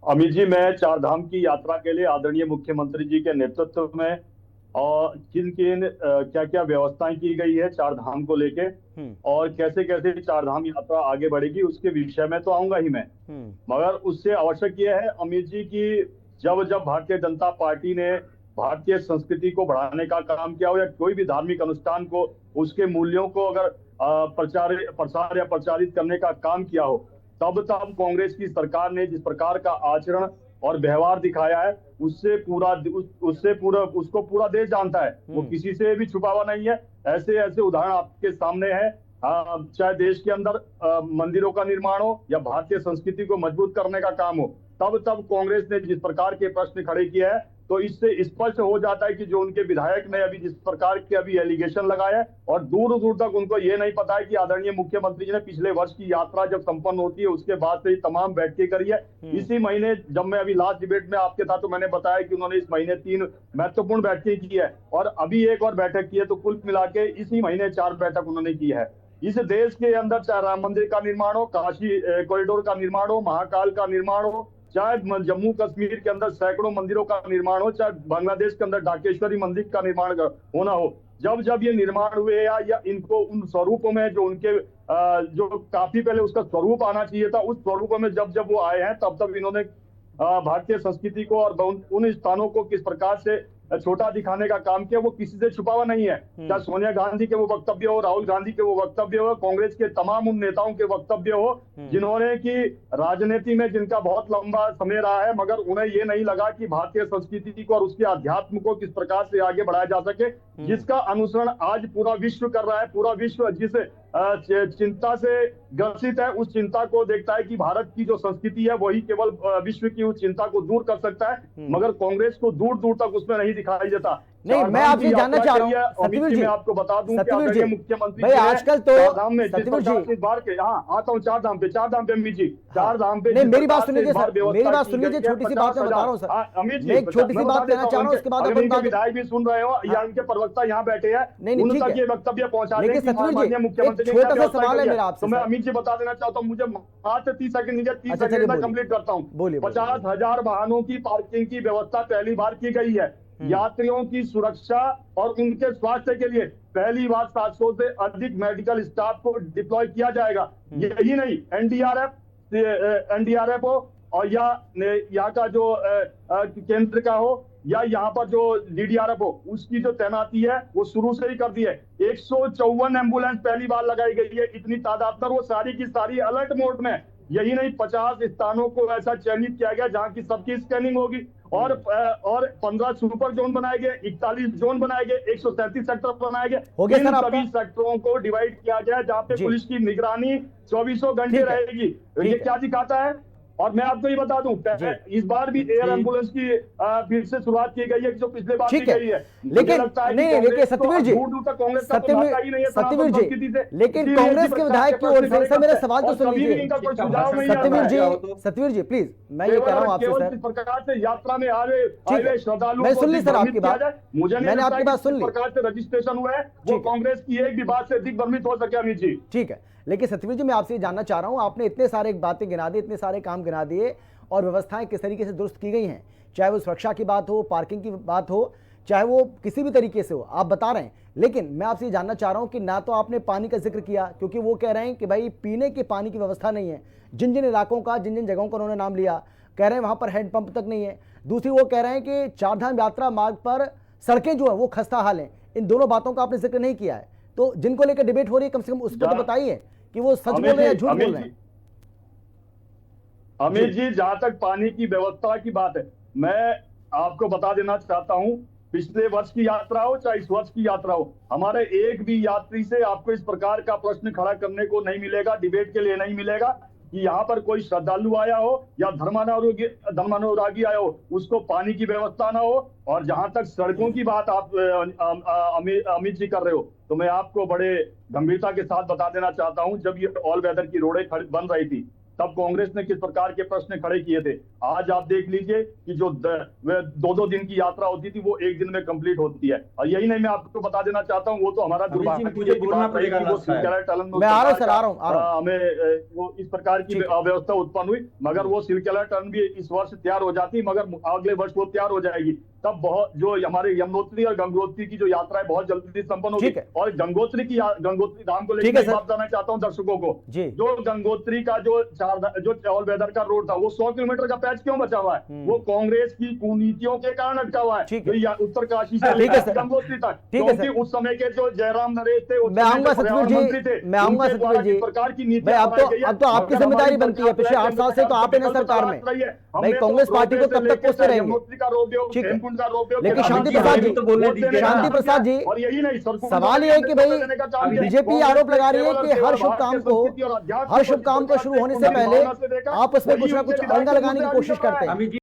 अमित जी, मैं चार धाम की यात्रा के लिए आदरणीय मुख्यमंत्री जी के नेतृत्व में और किन किन क्या क्या व्यवस्थाएं की गई है चार धाम को लेके, हम्म। और कैसे कैसे चार धाम यात्रा आगे बढ़ेगी उसके विषय में तो आऊंगा ही मैं। हम्म। मगर उससे आवश्यक यह है अमित जी की, जब जब भारतीय जनता पार्टी ने भारतीय संस्कृति को बढ़ाने का काम किया हो या कोई भी धार्मिक अनुष्ठान को, उसके मूल्यों को अगर प्रचार प्रसार या प्रचारित करने का काम किया हो, तब तब कांग्रेस की सरकार ने जिस प्रकार का आचरण और व्यवहार दिखाया है, उससे पूरा उसको पूरा देश जानता है। वो हम्म। किसी से भी छुपा हुआ नहीं है। ऐसे ऐसे उदाहरण आपके सामने है। चाहे देश के अंदर मंदिरों का निर्माण हो या भारतीय संस्कृति को मजबूत करने का काम हो, तब तब कांग्रेस ने जिस प्रकार के प्रश्न खड़े किए हैं, तो इससे स्पष्ट हो जाता है कि जो उनके विधायक ने अभी जिस प्रकार के अभी एलिगेशन लगाया है, और दूर दूर तक उनको ये नहीं पता है कि आदरणीय मुख्यमंत्री जी ने पिछले वर्ष की यात्रा जब संपन्न होती है उसके बाद से ही तमाम बैठकें करी है। इसी महीने जब मैं अभी लास्ट डिबेट में आपके था तो मैंने बताया कि उन्होंने इस महीने 3 महत्वपूर्ण बैठकें की है और अभी एक और बैठक की है, तो कुल मिला के इसी महीने 4 बैठक उन्होंने की है। इस देश के अंदर चाहे राम मंदिर का निर्माण हो, काशी कॉरिडोर का निर्माण हो, महाकाल का निर्माण हो, चाहे जम्मू कश्मीर के अंदर सैकड़ों मंदिरों का निर्माण हो, चाहे बांग्लादेश के अंदर ढाकेश्वरी मंदिर का निर्माण होना हो, जब जब ये निर्माण हुए या इनको उन स्वरूपों में जो उनके जो काफी पहले उसका स्वरूप आना चाहिए था, उस स्वरूपों में जब जब वो आए हैं, तब तब इन्होंने भारतीय संस्कृति को और उन स्थानों को किस प्रकार से छोटा दिखाने का काम किया, वो किसी से छुपा हुआ नहीं है। चाहे सोनिया गांधी के वो वक्तव्य हो, राहुल गांधी के वो वक्तव्य हो, कांग्रेस के तमाम उन नेताओं के वक्तव्य हो जिन्होंने कि राजनीति में जिनका बहुत लंबा समय रहा है, मगर उन्हें ये नहीं लगा कि भारतीय संस्कृति को और उसके अध्यात्म को किस प्रकार से आगे बढ़ाया जा सके, जिसका अनुसरण आज पूरा विश्व कर रहा है। पूरा विश्व जिस चिंता से ग्रसित है, उस चिंता को देखता है कि भारत की जो संस्कृति है वही केवल विश्व की उस चिंता को दूर कर सकता है, मगर कांग्रेस को दूर दूर तक उसमें नहीं दिखाई देता। नहीं, मैं आपसे जानना चाह रहा हूं सत्यवीर जी, मैं आपको बता दूं कि सत्यवीर जी, मुख्यमंत्री भाई आजकल तो चार धाम में जिस सत्यवीर प्रकार जी, से इस बार के, हाँ आता हूँ चार धाम पे अमित जी, चार धाम पे नहीं जिस मेरी बात प्रकार से सुनिए इस बार सर, मेरी व्यवस्था बात की सुनिए, गई है, छोटी सी बात मैं बता रहा हूँ सर, अमित जी मैं एक छोटी सी बात कहना चाह रहा हूँ, उसके बाद अपन बात। विधायक भी सुन रहे हो या इनके प्रवक्ता यहाँ बैठे हैं, नहीं उन ठीक तक है, ये वक्तव्य पहुंचा लेकिन दें कि सत्यवीर माननीय जी मुख्यमंत्री एक ने छोटा क्या सा सवाल है मेरा आपसे तो मैं सर। अमित जी बता देना चाहता हूँ, मुझे 5 से 30 सेकंड, 30 अच्छा चलिए, सेकंड में कंप्लीट करता हूँ। बोलिए 50,000 वाहनों की पार्किंग की व्यवस्था पहली बार की गई है। यात्रियों की सुरक्षा और उनके स्वास्थ्य के लिए पहली बार 700 से अधिक मेडिकल स्टाफ को डिप्लॉय किया जाएगा। यही नहीं, एनडीआरएफ हो और या यहाँ का जो केंद्र का हो या यहाँ पर जो डीडीआरएफ हो, उसकी जो तैनाती है वो शुरू से ही कर दी है। 154 एम्बुलेंस पहली बार लगाई गई है, इतनी तादाद पर, वो सारी की सारी अलर्ट मोड में। यही नहीं, 50 स्थानों को ऐसा चयनित किया गया जहां की सबकी स्कैनिंग होगी, और 15 सुपर जोन बनाए गए, 41 जोन बनाए गए, 137 सेक्टर बनाए गए। इन सभी सेक्टरों को डिवाइड किया गया जहां पे पुलिस की निगरानी 24 घंटे रहेगी। ये क्या दिखाता है? और मैं आपको ये बता दूं, इस बार भी एयर एम्बुलेंस की फिर से शुरुआत की गई है, जो पिछले बार की गई है। लेकिन नहीं, लेकिन सत्यवीर जी, सत्यवीर जी, लेकिन कांग्रेस के विधायक की ओर से मेरा सवाल तो सुन लीजिए सत्यवीर जी प्लीज, मैं ये कह रहा हूँ आपसे सर, प्रकार से यात्रा में आ रहे श्रद्धालुओं मैं सुन ली सर आपकी बात, मुझे मैंने आपकी बात सुन ली, प्रकार से रजिस्ट्रेशन हुआ है वो कांग्रेस की एक भी बात से दिग्भ्रमित हो सके अमित जी। ठीक है, लेकिन सत्यवीर जी मैं आपसे जानना चाह रहा हूं, आपने इतने सारे बातें गिना दी, इतने सारे काम गिना दिए और व्यवस्थाएं किस तरीके से दुरुस्त की गई हैं, चाहे वो सुरक्षा की बात हो, पार्किंग की बात हो, चाहे वो किसी भी तरीके से हो, आप बता रहे हैं। लेकिन मैं आपसे जानना चाह रहा हूं कि ना तो आपने पानी का जिक्र किया, क्योंकि वो कह रहे हैं कि भाई पीने के पानी की व्यवस्था नहीं है, जिन जिन इलाकों का, जिन जिन जगहों का उन्होंने नाम लिया, कह रहे हैं वहां पर हैंडपंप तक नहीं है। दूसरी वो कह रहे हैं कि चारधाम यात्रा मार्ग पर सड़कें जो है वो खस्ता हाल है। इन दोनों बातों का आपने जिक्र नहीं किया है, तो जिनको लेकर डिबेट हो रही है कम से कम उसको तो बताइए कि वो सच बोल रहे हैं या झूठ बोल रहे हैं। अमित जी, जहां तक पानी की व्यवस्था की बात है, मैं आपको बता देना चाहता हूं, पिछले वर्ष की यात्रा हो चाहे इस वर्ष की यात्रा हो, हमारे एक भी यात्री से आपको इस प्रकार का प्रश्न खड़ा करने को नहीं मिलेगा, डिबेट के लिए नहीं मिलेगा कि यहाँ पर कोई श्रद्धालु आया हो या धर्मानुरागी आया हो, उसको पानी की व्यवस्था ना हो। और जहां तक सड़कों की बात आप अमित जी कर रहे हो, तो मैं आपको बड़े गंभीरता के साथ बता देना चाहता हूं, जब ये ऑल वेदर की रोडें बन रही थी, तब कांग्रेस ने किस प्रकार के प्रश्न खड़े किए थे। आज आप देख लीजिए कि जो 2-2 दिन की यात्रा होती थी वो एक दिन में कंप्लीट होती है। और यही नहीं, मैं आपको बता देना चाहता हूँ, वो तो हमारा दुर्भाग्य मैं आ रहा हूँ सर, आ रहा हूँ। हमें वो इस प्रकार की अव्यवस्था उत्पन्न हुई, मगर वो सिलसिला टर्न भी इस वर्ष तैयार हो जाती, मगर अगले वर्ष वो तैयार हो जाएगी। तब बहुत जो हमारे यमुनोत्री और गंगोत्री की जो यात्रा है बहुत जल्दी संपन्न होगी। और गंगोत्री धाम को लेकर बात बताना चाहता हूँ दर्शकों को, जो गंगोत्री का जो चावल वेदर का रोड था वो 100 किलोमीटर का पैच क्यों बचा हुआ है? वो कांग्रेस की कुनीतियों के कारण अटका हुआ है। उत्तरकाशी से लेकर गंगोत्री तक, क्योंकि उस समय के जो जयराम नरेश थे, मैं आऊंगा सतवीर जी, मैं आऊंगा सतवीर जी। प्रकार की नीति अब तो आपकी जिम्मेदारी बनती है, पिछले 8 साल से तो आप है सरकार में, भाई कांग्रेस पार्टी को तब तक पूछते रहेंगे। लेकिन शांति प्रसाद जी, और यही नहीं, सवाल ये है कि भाई बीजेपी आरोप लगा रही है कि हर शुभ काम को शुरू होने से पहले आप उसमें कुछ ना कुछ अंगा लगाने की कोशिश करते हैं।